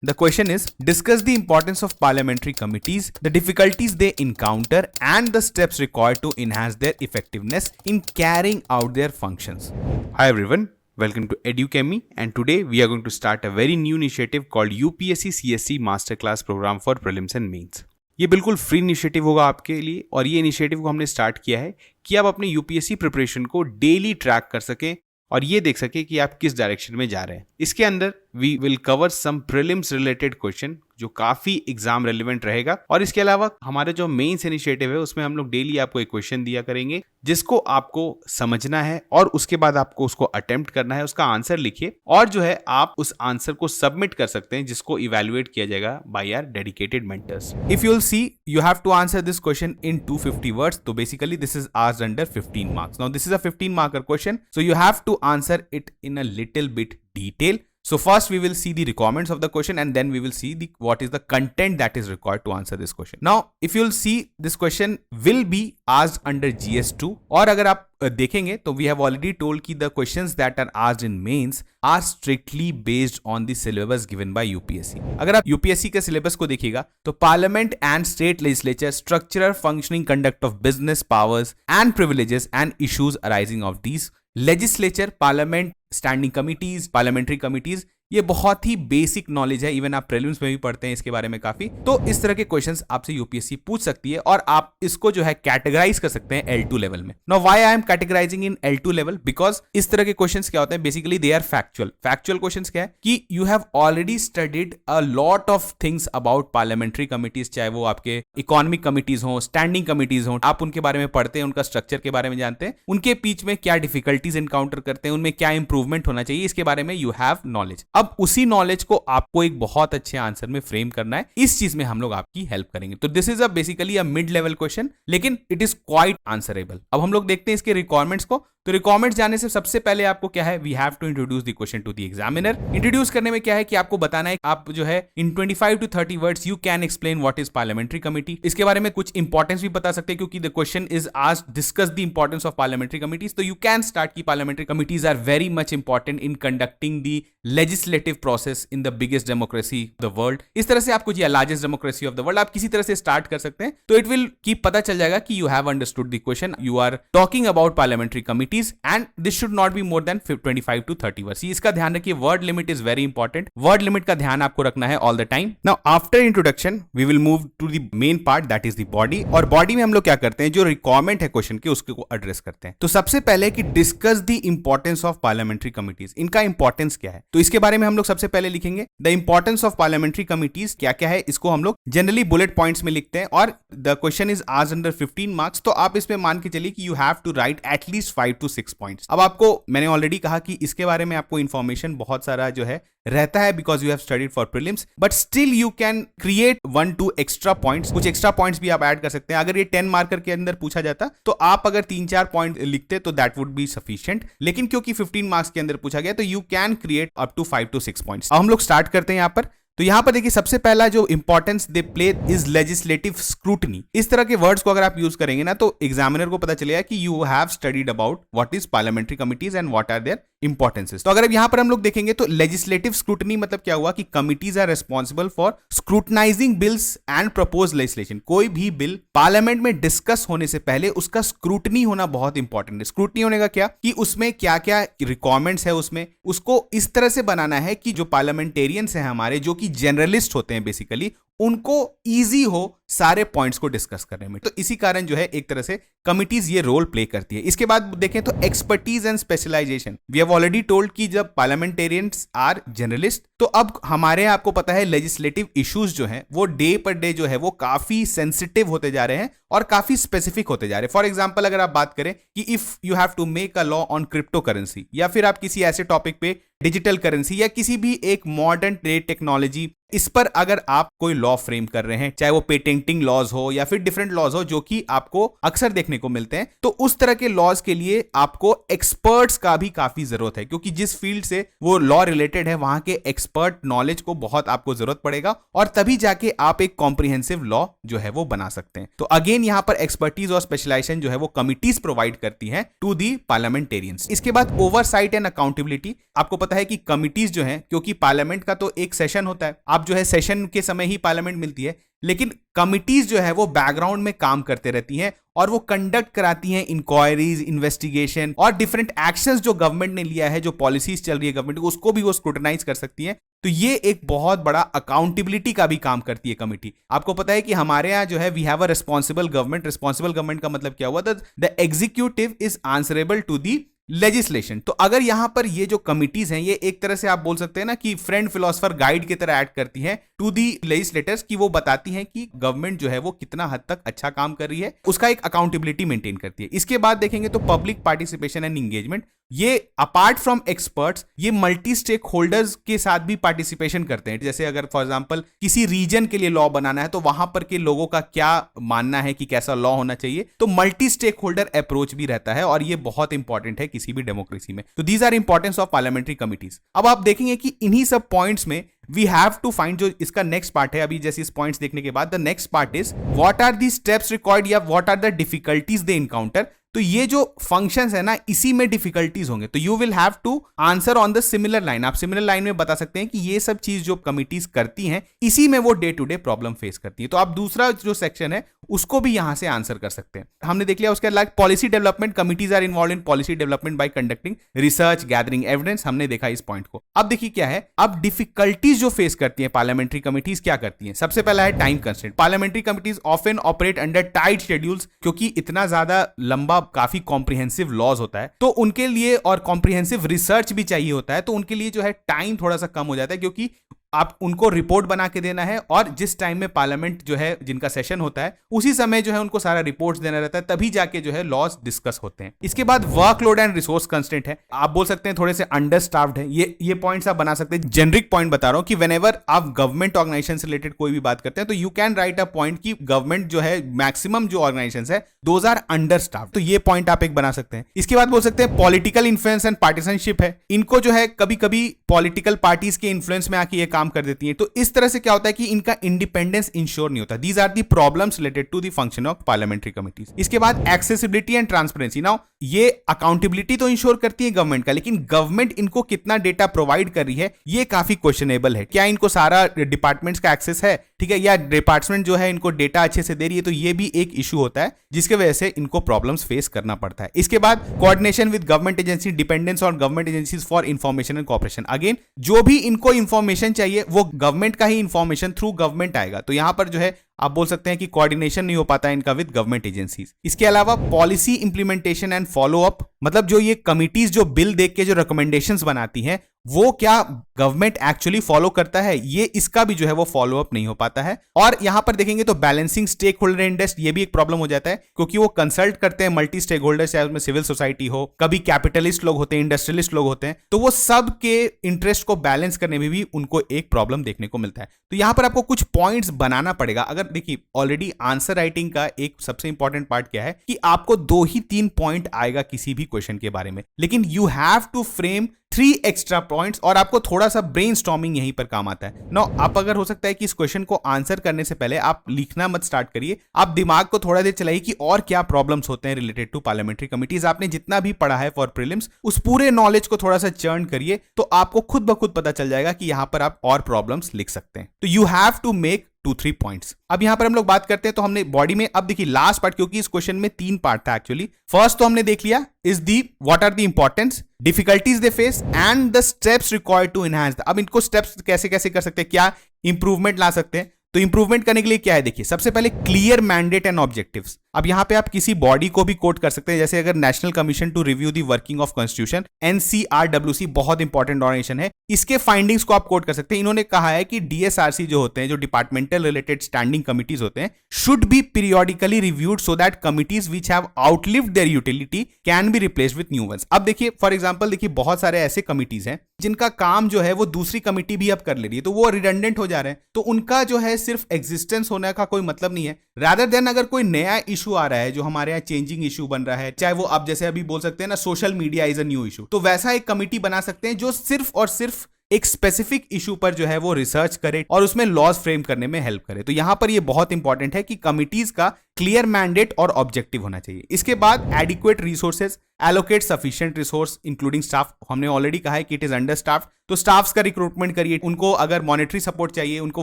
The question is, discuss the importance of parliamentary committees, the difficulties they encounter, and the steps required to enhance their effectiveness in carrying out their functions. Hi everyone, welcome to EduChemy, and today we are going to start a very new initiative called UPSC CSC Masterclass Program for Prelims and Mains. ये बिल्कुल free initiative होगा आपके लिए, और ये initiative को हमने start किया है कि आप अपने यूपीएससी प्रिपरेशन को डेली ट्रैक कर सकें और ये देख सके कि आप किस डायरेक्शन में जा रहे हैं। इसके अंदर we will cover some prelims related question जो काफी एग्जाम रेलिवेंट रहेगा, और इसके अलावा हमारे जो मेंस इनिशिएटिव है उसमें हम लोग डेली आपको एक क्वेश्चन दिया करेंगे जिसको आपको समझना है और उसके बाद आपको उसको अटेम्प्ट करना है, उसका आंसर लिखिए और जो है आप उस आंसर को सबमिट कर सकते हैं जिसको इवैल्यूएट किया जाएगा by our dedicated mentors. If you will see, you have to answer this question in 250 words. So basically this is asked under 15 marks. Now this is a 15 marker question, so you have to answer it in a little bit detail. So first we will see the requirements of the question, and then we will see what is the content that is required to answer this question. Now if you will see, this question will be asked under GS2, और अगर आप देखेंगे तो we have already told कि the questions that are asked in mains are strictly based on the syllabus given by UPSC. अगर आप UPSC के syllabus को देखिएगा तो Parliament and State Legislature, structural functioning conduct of business powers and privileges and issues arising of these, legislature, parliament, standing committees, parliamentary committees, ये बहुत ही basic knowledge है, even आप प्रीलिम्स में भी पढ़ते हैं इसके बारे में काफी। तो इस तरह के क्वेश्चंस आपसे यूपीएससी पूछ सकती है और आप इसको जो है कैटेगराइज कर सकते हैं L2 लेवल में। Now why I am categorizing in L2 level, because इस तरह के क्वेश्चंस क्या होते हैं, basically they are factual. Factual questions क्या है कि you have already studied a lot of things about parliamentary committees, चाहे वो आपके इकोनॉमिक कमिटीज हो, स्टैंडिंग कमिटीज हो, आप उनके बारे में पढ़ते हैं, उनका स्ट्रक्चर के बारे में जानते हैं, उनके बीच में क्या डिफिकल्टीज एनकाउंटर करते हैं, उनमें क्या इंप्रूवमेंट होना चाहिए, इसके बारे में यू हैव नॉलेज। अब उसी नॉलेज को आपको एक बहुत अच्छे आंसर में फ्रेम करना है, इस चीज में हम लोग आपकी हेल्प करेंगे। तो this is a basically a mid level question, लेकिन इट इज क्वाइट आंसरेबल। अब हम लोग देखते हैं इसके रिक्वायरमेंट्स को। तो रिक्वायरमेंट्स जाने से सबसे पहले आपको क्या है, we have to introduce the question to the examiner. Introduce करने में क्या है कि आपको बताना है, आप जो है इन 25 to 30 words you can explain what is parliamentary committee. इसके बारे में कुछ इंपॉर्टेंस भी बता सकते हैं क्योंकि the question is asked discuss the importance of parliamentary committees. तो यू कैन स्टार्ट की parliamentary committees are very much important in conducting the legislative process in the biggest democracy of the world. इस तरह से आपको largest democracy of the world आप किसी तरह से स्टार्ट कर सकते हैं। तो इट विल की पता चल जाएगा कि you have understood the question, you are talking about parliamentary committees and this should not be more than 25 to 30 words. इसका ध्यान रखिए, word limit is very important, word limit का ध्यान आपको रखना है all the time. Now after introduction we will move to the main part, that is the body. और body में हम लोग क्या करते हैं, जो रिक्वायरमेंट है क्वेश्चन के उसको एड्रेस करते हैं। तो सबसे पहले कि discuss the importance of parliamentary committees, इनका इंपॉर्टेंस क्या है, तो इसके बारे में हम लोग सबसे पहले लिखेंगे। The importance of parliamentary committees क्या क्या है, इसको हम लोग जनरली बुलेट पॉइंट्स में लिखते हैं, और the question is asked under 15 marks. तो आप इसमें मान के चलिए कि you have to write at least 5 to 6 points. अब आपको मैंने ऑलरेडी कहा कि इसके बारे में आपको इंफॉर्मेशन बहुत सारा जो है रहता है because you have studied for prelims, but still you can create 1-2 extra points. कुछ एक्स्ट्रा पॉइंट्स भी आप ऐड कर सकते हैं। अगर ये 10 मार्कर के अंदर पूछा जाता तो आप अगर 3-4 पॉइंट लिखते तो दैट वुड बी सफिशिएंट, लेकिन क्योंकि 15 मार्क्स के अंदर पूछा गया तो you can create up to 5 to 6 points. अब हम लोग स्टार्ट करते हैं यहाँ पर। तो यहां पर देखिए, सबसे पहला जो importance they play is legislative scrutiny. इस तरह के वर्ड्स को अगर आप यूज करेंगे ना तो एग्जामिनर को पता चलेगा कि you have studied about what is parliamentary committees and what are their importances. तो अगर अब यहां पर हम लोग देखेंगे तो लेजिस्लेटिव स्क्रूटनी मतलब क्या हुआ कि committees are responsible for scrutinizing bills and propose legislation. कोई भी बिल पार्लियामेंट में डिस्कस होने से पहले उसका स्क्रूटनी होना बहुत इंपॉर्टेंट है। स्क्रूटनी होने का क्या कि उसमें क्या क्या रिक्वायरमेंट्स है, उसमें उसको इस तरह से बनाना है कि जो पार्लियामेंटेरियंस हैं हमारे, जो कि जनरलिस्ट होते हैं बेसिकली, उनको इजी हो सारे पॉइंट्स को डिस्कस करने में। तो इसी कारण जो है एक तरह से कमिटीज ये रोल प्ले करती है। इसके बाद देखें तो expertise and specialization, we have already told कि जब पार्लियामेंटेरियंस आर जनरलिस्ट, तो अब हमारे आपको पता है लेजिस्लेटिव इश्यूज जो हैं वो डे पर डे जो है वो काफी सेंसिटिव होते जा रहे हैं और काफी स्पेसिफिक होते जा रहे हैं। फॉर एग्जांपल अगर आप बात करें कि if you have to make a law on crypto currency, या फिर आप किसी ऐसे टॉपिक पे डिजिटल करेंसी या किसी भी एक मॉडर्न ट्रेड टेक्नोलॉजी, इस पर अगर आप कोई लॉ फ्रेम कर रहे हैं, चाहे वो पेटेंट पेंटिंग लॉज हो या फिर डिफरेंट लॉज हो जो कि आपको अक्सर देखने को मिलते हैं, तो उस तरह के लॉज के लिए आपको एक्सपर्ट्स का भी काफी जरूरत है, क्योंकि जिस फील्ड से वो लॉ रिलेटेड है वहां के एक्सपर्ट नॉलेज को बहुत आपको जरूरत पड़ेगा, और तभी जाके आप एक कॉम्प्रिहेंसिव लॉ जो है वो बना सकते हैं। तो अगेन यहां पर एक्सपर्टीज और स्पेशलाइजेशन जो है वो कमिटीज प्रोवाइड करती हैं टू दी पार्लियामेंटेरियंस। इसके बाद ओवरसाइट एंड अकाउंटेबिलिटी। आपको पता है कि कमिटीज जो है, क्योंकि पार्लियामेंट का तो एक सेशन होता है, आप जो है सेशन के समय ही पार्लियामेंट मिलती है, लेकिन कमिटीज जो है वो बैकग्राउंड में काम करते रहती हैं और वो कंडक्ट कराती हैं इंक्वायरीज, इन्वेस्टिगेशन और डिफरेंट एक्शंस जो गवर्नमेंट ने लिया है, जो पॉलिसीज चल रही है गवर्नमेंट को, उसको भी वो स्क्रूटनाइज कर सकती हैं। तो ये एक बहुत बड़ा अकाउंटेबिलिटी का भी काम करती है कमिटी। आपको पता है कि हमारे यहाँ जो है we have a responsible government. Responsible government का मतलब क्या हुआ? The executive is answerable to the legislation. तो अगर यहां पर ये जो कमिटीज हैं, ये एक तरह से आप बोल सकते हैं ना कि फ्रेंड फिलोसफर गाइड की तरह एक्ट करती हैं टू दी लेजिस्लेटर्स, कि वो बताती हैं कि गवर्नमेंट जो है वो कितना हद तक अच्छा काम कर रही है, उसका एक अकाउंटेबिलिटी मेंटेन करती है। इसके बाद देखेंगे तो पब्लिक पार्टिसिपेशन एंड इंगेजमेंट। ये अपार्ट फ्रॉम एक्सपर्ट्स, ये मल्टी स्टेक होल्डर्स के साथ भी पार्टिसिपेशन करते हैं। जैसे अगर फॉर एग्जांपल किसी रीजन के लिए लॉ बनाना है, तो वहां पर के लोगों का क्या मानना है कि कैसा लॉ होना चाहिए, तो मल्टी स्टेक होल्डर अप्रोच भी रहता है, और ये बहुत इंपॉर्टेंट है किसी भी डेमोक्रेसी में। तो these are importance of parliamentary committees. अब आप देखेंगे कि इन्हीं सब पॉइंट्स में वी हैव टू फाइंड, जो इसका नेक्स्ट पार्ट है, अभी जैसे इस पॉइंट्स देखने के बाद the next part is what are the steps required या what are the difficulties they encounter. तो ये जो फंक्शंस है ना, इसी में डिफिकल्टीज होंगे। तो you will have to answer on the similar line. आप सिमिलर लाइन में बता सकते हैं कि ये सब चीज जो कमिटीज करती हैं, इसी में वो day to day problem face करती है। तो आप दूसरा जो सेक्शन है उसको भी यहां से आंसर कर सकते हैं। हमने देख लिया। उसके अलावा policy development, committees are involve in policy development by conducting research, gathering evidence. हमने देखा इस पॉइंट को। अब देखिए क्या है, अब डिफिकल्टीज जो फेस करती हैं पार्लियामेंट्री कमिटीज, क्या करती हैं? सबसे पहला है time constraint. Parliamentary committees often operate under tight schedules, क्योंकि इतना ज्यादा लंबा काफी कॉम्प्रिहेंसिव लॉज होता है, तो उनके लिए और कॉम्प्रिहेंसिव रिसर्च भी चाहिए होता है, तो उनके लिए जो है टाइम थोड़ा सा कम हो जाता है, क्योंकि आप उनको रिपोर्ट बना के देना है, और जिस टाइम में पार्लियामेंट जो है जिनका सेशन होता है उसी समय जो है उनको सारा रिपोर्ट्स देना रहता है, तभी जाके जो है लॉज डिस्कस होते हैं। इसके बाद वर्कलोड एंड रिसोर्स कंस्ट्रेंट है। आप बोल सकते हैं थोड़े से अंडरस्टाफ्ड है। ये पॉइंट्स आप बना सकते हैं। जेनरिक पॉइंट बता रहा हूं कि व्हेनेवर आप गवर्नमेंट ऑर्गेनाइजेशन से रिलेटेड कोई भी बात करते हैं, तो you can write a point कि गवर्नमेंट जो है मैक्सिमम जो ऑर्गेनाइजेशन है दोज आर अंडरस्टाफ्ड। तो ये पॉइंट आप एक बना सकते हैं। इसके बाद बोल सकते हैं पॉलिटिकल इन्फ्लुएंस एंड पार्टिसनशिप है। इनको जो है कभी कभी पॉलिटिकल पार्टीज के इन्फ्लुएंस में आके ये काम कर देती है, तो इस तरह से क्या होता है कि इनका इंडिपेंडेंस इंश्योर नहीं होता। These are the problems related to the function of parliamentary committees. इसके बाद एक्सेसिबिलिटी एंड ट्रांसपेरेंसी। नाउ ये अकाउंटेबिलिटी तो इंश्योर करती है गवर्नमेंट का, लेकिन गवर्नमेंट इनको कितना डेटा प्रोवाइड कर रही है ये काफी क्वेश्चनेबल है। क्या इनको सारा डिपार्टमेंट्स का एक्सेस है, ठीक है, या डिपार्टमेंट जो है इनको डेटा अच्छे से दे रही है? तो ये भी एक इशू होता है जिसके वजह से इनको प्रॉब्लम्स फेस करना पड़ता है। इसके बाद coordination with government agency, dependence on government agencies for information and cooperation. Again जो भी इनको इंफॉर्मेशन चाहिए वो गवर्नमेंट का ही इंफॉर्मेशन थ्रू गवर्नमेंट आएगा, तो यहां पर जो है आप बोल सकते हैं कि कोऑर्डिनेशन नहीं हो पाता है इनका विद गवर्नमेंट एजेंसीज। इसके अलावा policy implementation and follow up, मतलब जो ये कमिटीज जो बिल देख के जो रिकमेंडेशंस बनाती हैं वो क्या गवर्नमेंट एक्चुअली फॉलो करता है, ये इसका भी जो है वो फॉलो अप नहीं हो पाता है। और यहां पर देखेंगे तो बैलेंसिंग स्टेक होल्डर इंटरेस्ट, ये भी एक प्रॉब्लम हो जाता है, क्योंकि वो कंसल्ट करते हैं मल्टी स्टेक होल्डर्स, चाहे उसमें सिविल सोसाइटी हो, कभी कैपिटलिस्ट लोग होते हैं, इंडस्ट्रियलिस्ट लोग होते हैं, तो वो सब के इंटरेस्ट को बैलेंस करने में भी उनको एक प्रॉब्लम देखने को मिलता है। तो यहां पर आपको कुछ पॉइंट्स बनाना पड़ेगा। अगर देखिए ऑलरेडी आंसर राइटिंग का एक सबसे इंपॉर्टेंट पार्ट क्या है कि आपको 2 ही 3 पॉइंट आएगा किसी भी क्वेश्चन के बारे में, लेकिन you have to frame 3 extra points, और आपको थोड़ा सा ब्रेनस्टॉर्मिंग यहीं पर काम आता है। नो, आप अगर हो सकता है कि इस क्वेश्चन को आंसर करने से पहले आप लिखना मत स्टार्ट करिए, आप दिमाग को थोड़ा देर चलाइए कि और क्या प्रॉब्लम्स होते हैं रिलेटेड टू पार्लियामेंट्री कमिटीज। आपने जितना भी पढ़ा है फॉर प्रीलिम्स, उस पूरे नॉलेज को थोड़ा सा चर्न करिए, तो आपको खुद ब खुद पता चल जाएगा कि यहां पर आप और प्रॉब्लम्स लिख सकते हैं। तो you have to make 2-3 points. अब यहां पर हम लोग बात करते हैं, तो हमने बॉडी में, अब देखिए लास्ट पार्ट, क्योंकि इस क्वेश्चन में 3 पार्ट था एक्चुअली। फर्स्ट तो हमने देख लिया is the what are the importance, difficulties they face and the steps required to enhance. अब इनको स्टेप्स कैसे कैसे कर सकते हैं, क्या इंप्रूवमेंट ला सकते हैं। तो इंप्रूवमेंट करने के लिए क्या है, देखिए सबसे पहले क्लियर मैंडेट एंड ऑब्जेक्टिव्स। अब यहाँ पे आप किसी बॉडी को भी कोट कर सकते हैं, जैसे अगर national commission to review the working of constitution, NCRWC, बहुत इंपॉर्टेंट ऑर्गेनाइजेशन है, इसके फाइंडिंग्स को आप कोट कर सकते हैं। इन्होंने कहा है कि DSRC जो होते हैं, जो डिपार्टमेंटल रिलेटेड स्टैंडिंग कमिटीज होते हैं, should be periodically reviewed so that committees which have outlived their utility can be replaced with new ones. अब देखिए फॉर एग्जांपल, देखिए बहुत सारे ऐसे कमिटीज हैं जिनका काम जो है वो दूसरी कमिटी भी अब कर ले रही है, तो वो रिडंडेंट हो जा रहे हैं, तो उनका जो है सिर्फ एग्जिस्टेंस होने का कोई मतलब नहीं है। रादर देन अगर कोई नया इशू आ रहा है जो हमारे यहाँ चेंजिंग इशू बन रहा है, चाहे वो आप जैसे अभी बोल सकते हैं ना, social media is a new issue, तो वैसा एक कमिटी बना सकते हैं जो सिर्फ और सिर्फ एक स्पेसिफिक इशू पर जो है वो रिसर्च करे और उसमें लॉज फ्रेम करने में हेल्प करे। तो यहां पर ये बहुत इंपॉर्टेंट है कि कमिटीज का क्लियर मैंडेट और ऑब्जेक्टिव होना चाहिए। इसके बाद adequate resources, allocate sufficient resource including staff. हमने ऑलरेडी कहा है कि इट इज अंडर स्टाफ, तो स्टाफ्स का रिक्रूटमेंट करिए, उनको अगर मॉनेटरी सपोर्ट चाहिए, उनको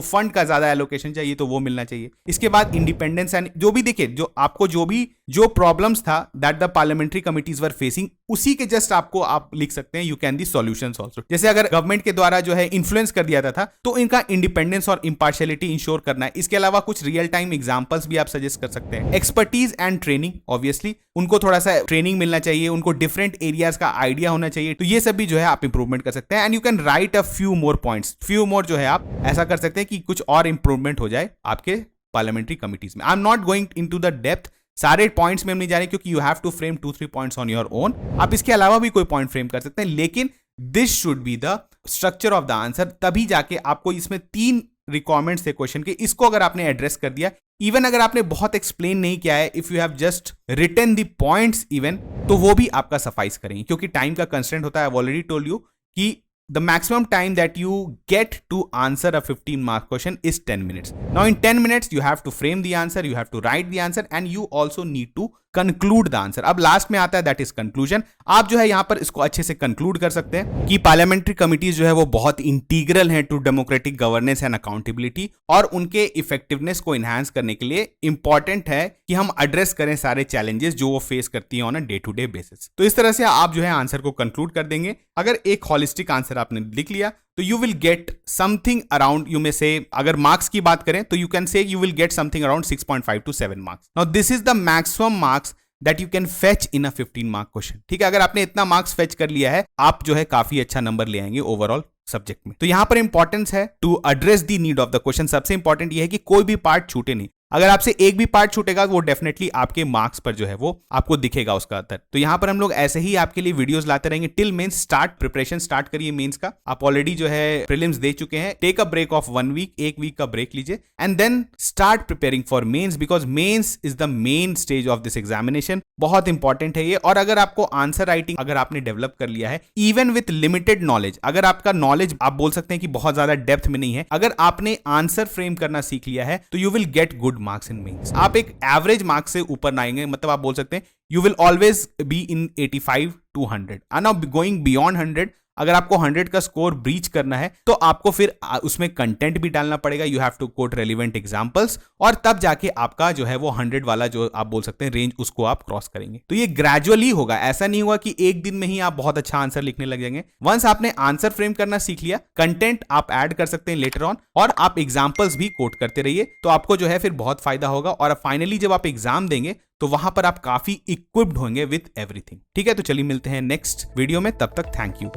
फंड का ज्यादा एलोकेशन चाहिए तो वो मिलना चाहिए। इसके बाद इंडिपेंडेंस एंड जो भी देखिए, जो आपको जो प्रॉब्लम्स था that the parliamentary committees were facing, उसी के जस्ट आपको आप लिख सकते हैं you can the solutions also. जैसे अगर गवर्नमेंट के द्वारा जो है इन्फ्लुएंस कर दिया था तो इनका इंडिपेंडेंस और इंपार्शियलिटी इंश्योर करना है। इसके अलावा कुछ रियल टाइम एग्जांपल्स भी आप सजेस्ट कर सकते हैं। एक्सपर्टीज एंड ट्रेनिंग, ऑब्वियसली उनको थोड़ा सा ट्रेनिंग मिलना चाहिए, उनको डिफरेंट एरियाज का आइडिया होना चाहिए, तो ये सब भी जो है आप इंप्रूवमेंट कर सकते हैं। And you can write a few more points, few more जो है आप ऐसा कर सकते हैं कि कुछ और इंप्रूवमेंट हो जाए आपके पार्लियामेंट्री कमिटीज में। I am not going into the depth, सारे पॉइंट्स में हम नहीं जा रहे क्योंकि you have to frame 2-3 points on your own. आप इसके अलावा भी कोई पॉइंट फ्रेम कर सकते हैं, लेकिन this should be the structure of the answer, तभी जाके आपको इसमें 3 रिक्वायरमेंट्स थे क्वेश्चन के, इसको अगर आपने एड्रेस कर दिया, इवन अगर आपने बहुत एक्सप्लेन नहीं किया है, if you have just written the points even, तो वो भी आपका सफाइस करेंगे, क्योंकि टाइम का कंस्ट्रेंट होता है। आई ऑलरेडी टोल्ड यू कि the maximum time that you get to answer a 15-mark question is 10 minutes. Now in 10 minutes you have to frame the answer, you have to write the answer and you also need to conclude the answer. अब last में आता है that is conclusion. आप जो है यहाँ पर इसको अच्छे से conclude कर सकते हैं कि पार्लियामेंट्री कमिटीज जो है वो बहुत इंटीग्रल है to democratic governance and accountability, और उनके इफेक्टिवनेस को इनहांस करने के लिए इंपॉर्टेंट है कि हम एड्रेस करें सारे चैलेंजेस जो वो फेस करती है on a day to day basis. तो इस तरह से आप जो है आंसर को कंक्लूड कर देंगे। अगर एक हॉलिस्टिक आंसर आपने लिख लिया तो you will get something around, you may से, अगर मार्क्स की बात करें तो you can say you will get something around 6.5 to 7 marks. Now this is the maximum marks that you can fetch in a 15-mark question. ठीक है, अगर आपने इतना मार्क्स फेच कर लिया है, आप जो है काफी अच्छा नंबर ले आएंगे ओवरऑल सब्जेक्ट में। तो यहां पर इंपॉर्टेंस है to address the need of the question. सबसे इंपॉर्टेंट ये है कि कोई भी पार्ट छूटे नहीं। अगर आपसे एक भी पार्ट छूटेगा वो डेफिनेटली आपके मार्क्स पर जो है वो आपको दिखेगा उसका असर। तो यहां पर हम लोग ऐसे ही आपके लिए वीडियोस लाते रहेंगे till mains. Start preparation start करिए मेंस का। आप ऑलरेडी जो है प्रीलिम्स दे चुके हैं, take a break of 1 week, 1 week का ब्रेक लीजिए and then start preparing for mains, because mains is the main stage of this examination. बहुत इंपॉर्टेंट है ये। और अगर आपको आंसर राइटिंग अगर आपने डेवलप कर लिया है, इवन विथ लिमिटेड नॉलेज, अगर आपका नॉलेज आप बोल सकते हैं कि बहुत ज्यादा डेप्थ में नहीं है, अगर आपने आंसर फ्रेम करना सीख लिया है तो you will get good marks in mains. आप एक एवरेज मार्क्स से ऊपर ना आएंगे, मतलब आप बोल सकते हैं you will always be in 85 to 100 and now going beyond 100। अगर आपको 100 का स्कोर ब्रीच करना है तो आपको फिर उसमें कंटेंट भी डालना पड़ेगा, you have to quote relevant examples, और तब जाके आपका जो है वो 100 वाला जो आप बोल सकते हैं रेंज, उसको आप क्रॉस करेंगे। तो ये ग्रेजुअली होगा, ऐसा नहीं होगा कि एक दिन में ही आप बहुत अच्छा आंसर लिखने लग जाएंगे। वंस आपने आंसर फ्रेम करना सीख लिया, कंटेंट आप ऐड कर सकते हैं लेटर ऑन, और आप एग्जाम्पल्स भी कोट करते रहिए, तो आपको जो है फिर बहुत फायदा होगा। और फाइनली जब आप एग्जाम देंगे तो वहां पर आप काफी इक्विप्ड होंगे विथ एवरीथिंग। ठीक है, तो चलिए मिलते हैं नेक्स्ट वीडियो में, तब तक थैंक यू।